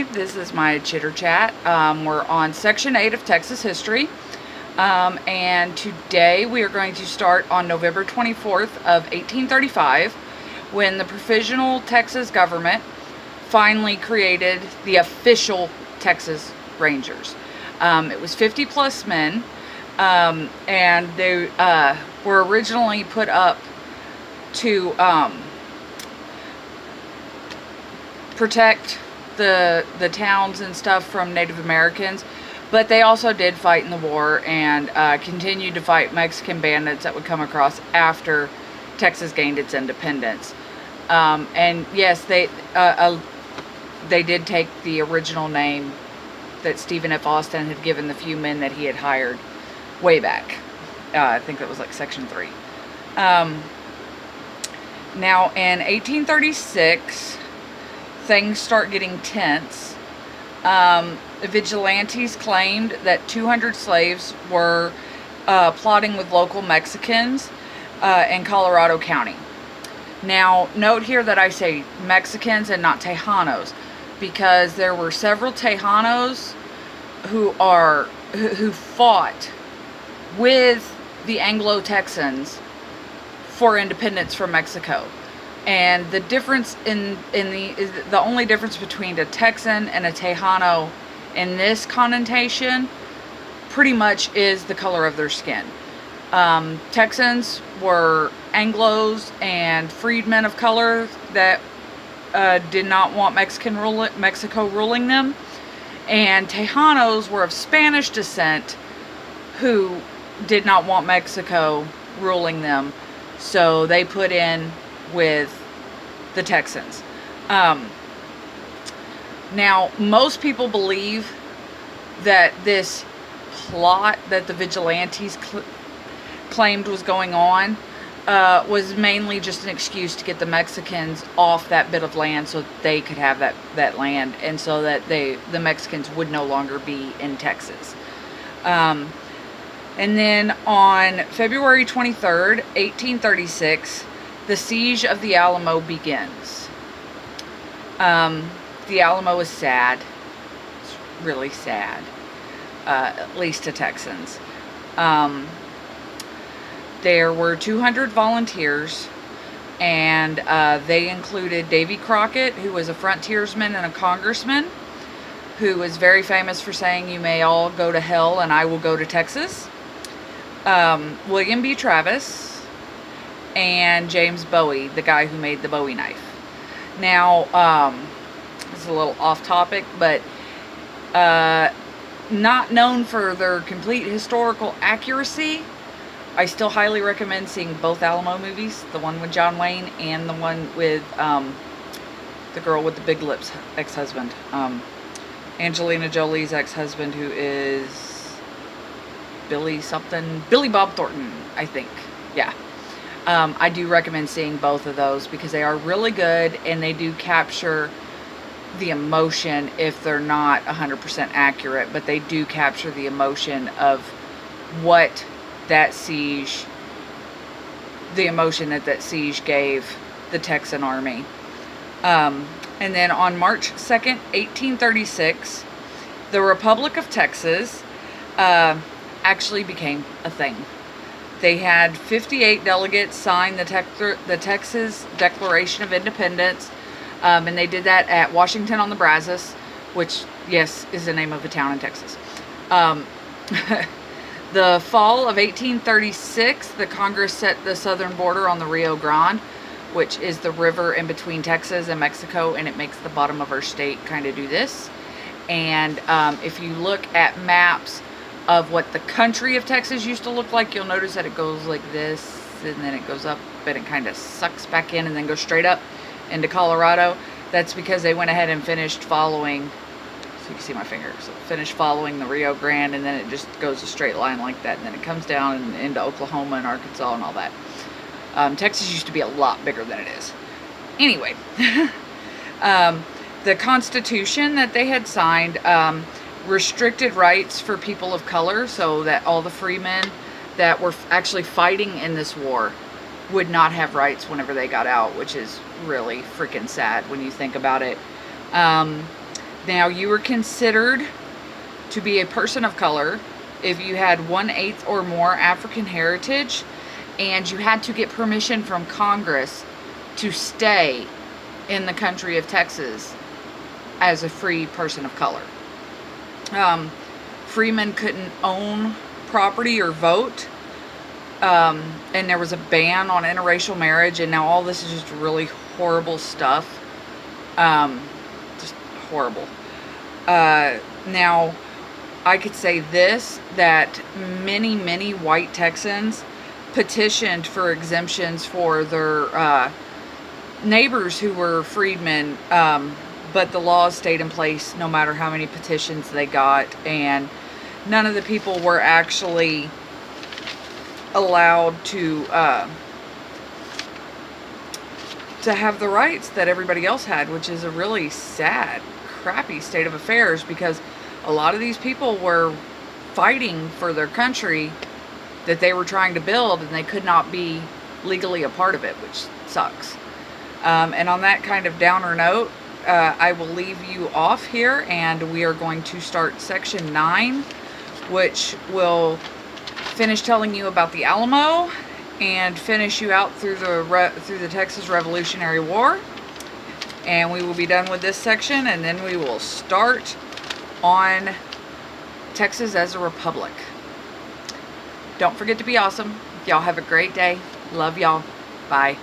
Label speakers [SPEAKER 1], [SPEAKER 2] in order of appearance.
[SPEAKER 1] This is my chitter chat. We're on section 8 of Texas history, and today we are going to start on November 24th of 1835, when the Provisional Texas government finally created the official Texas Rangers. It was 50 plus men, and they were originally put up to protect the towns and stuff from Native Americans, but they also did fight in the war and continued to fight Mexican bandits that would come across after Texas gained its independence. And yes, they did take the original name that Stephen F. Austin had given the few men that he had hired way back. I think it was like section 3. Now in 1836, things start getting tense. Vigilantes claimed that 200 slaves were plotting with local Mexicans in Colorado County. Now, note here that I say Mexicans and not Tejanos, because there were several Tejanos who fought with the Anglo-Texans for independence from Mexico. And the difference the only difference between a Texan and a Tejano in this connotation pretty much is the color of their skin. Texans were Anglos and freedmen of color that did not want Mexico ruling them, and Tejanos were of Spanish descent who did not want Mexico ruling them, so they put in with the Texans. Now, most people believe that this plot that the vigilantes claimed was going on was mainly just an excuse to get the Mexicans off that bit of land so that they could have that land, and so that the Mexicans would no longer be in Texas. And then on February 23rd, 1836, the siege of the Alamo begins. The Alamo is sad. It's really sad, at least to Texans. There were 200 volunteers, and they included Davy Crockett, who was a frontiersman and a congressman, who was very famous for saying, "You may all go to hell and I will go to Texas." William B. Travis, and James Bowie, the guy who made the Bowie knife. Now, it's a little off topic, but not known for their complete historical accuracy, I still highly recommend seeing both Alamo movies, the one with John Wayne and the one with the girl with the big lips ex-husband. Angelina Jolie's ex-husband, who is Billy Bob Thornton, I think. Yeah. I do recommend seeing both of those because they are really good, and they do capture the emotion if they're not 100% accurate, but they do capture the emotion of what that siege, the emotion that siege gave the Texan army. And then on March 2nd, 1836, the Republic of Texas actually became a thing. They had 58 delegates sign the Texas Declaration of Independence, and they did that at Washington on the Brazos, which, yes, is the name of a town in Texas. The fall of 1836, the Congress set the southern border on the Rio Grande, which is the river in between Texas and Mexico, and it makes the bottom of our state kind of do this. And if you look at maps of what the country of Texas used to look like, you'll notice that it goes like this, and then it goes up, and it kind of sucks back in, and then goes straight up into Colorado. That's because they went ahead and finished following, so you can see my finger, so finished following the Rio Grande, and then it just goes a straight line like that, and then it comes down into Oklahoma and Arkansas and all that. Texas used to be a lot bigger than it is. Anyway, the Constitution that they had signed restricted rights for people of color, so that all the freemen that were actually fighting in this war would not have rights whenever they got out, which is really freaking sad when you think about it. Now, you were considered to be a person of color if you had 1/8 or more African heritage, and you had to get permission from Congress to stay in the country of Texas as a free person of color. Freemen couldn't own property or vote, and there was a ban on interracial marriage, and now all this is just really horrible stuff. Just horrible. Now, I could say this, that many white Texans petitioned for exemptions for their neighbors who were freedmen, but the laws stayed in place no matter how many petitions they got, and none of the people were actually allowed to have the rights that everybody else had, which is a really sad, crappy state of affairs, because a lot of these people were fighting for their country that they were trying to build, and they could not be legally a part of it, which sucks. And on that kind of downer note, I will leave you off here, and we are going to start section 9, which will finish telling you about the Alamo and finish you out through the Texas Revolutionary War. And we will be done with this section, and then we will start on Texas as a republic. Don't forget to be awesome. Y'all have a great day. Love y'all. Bye.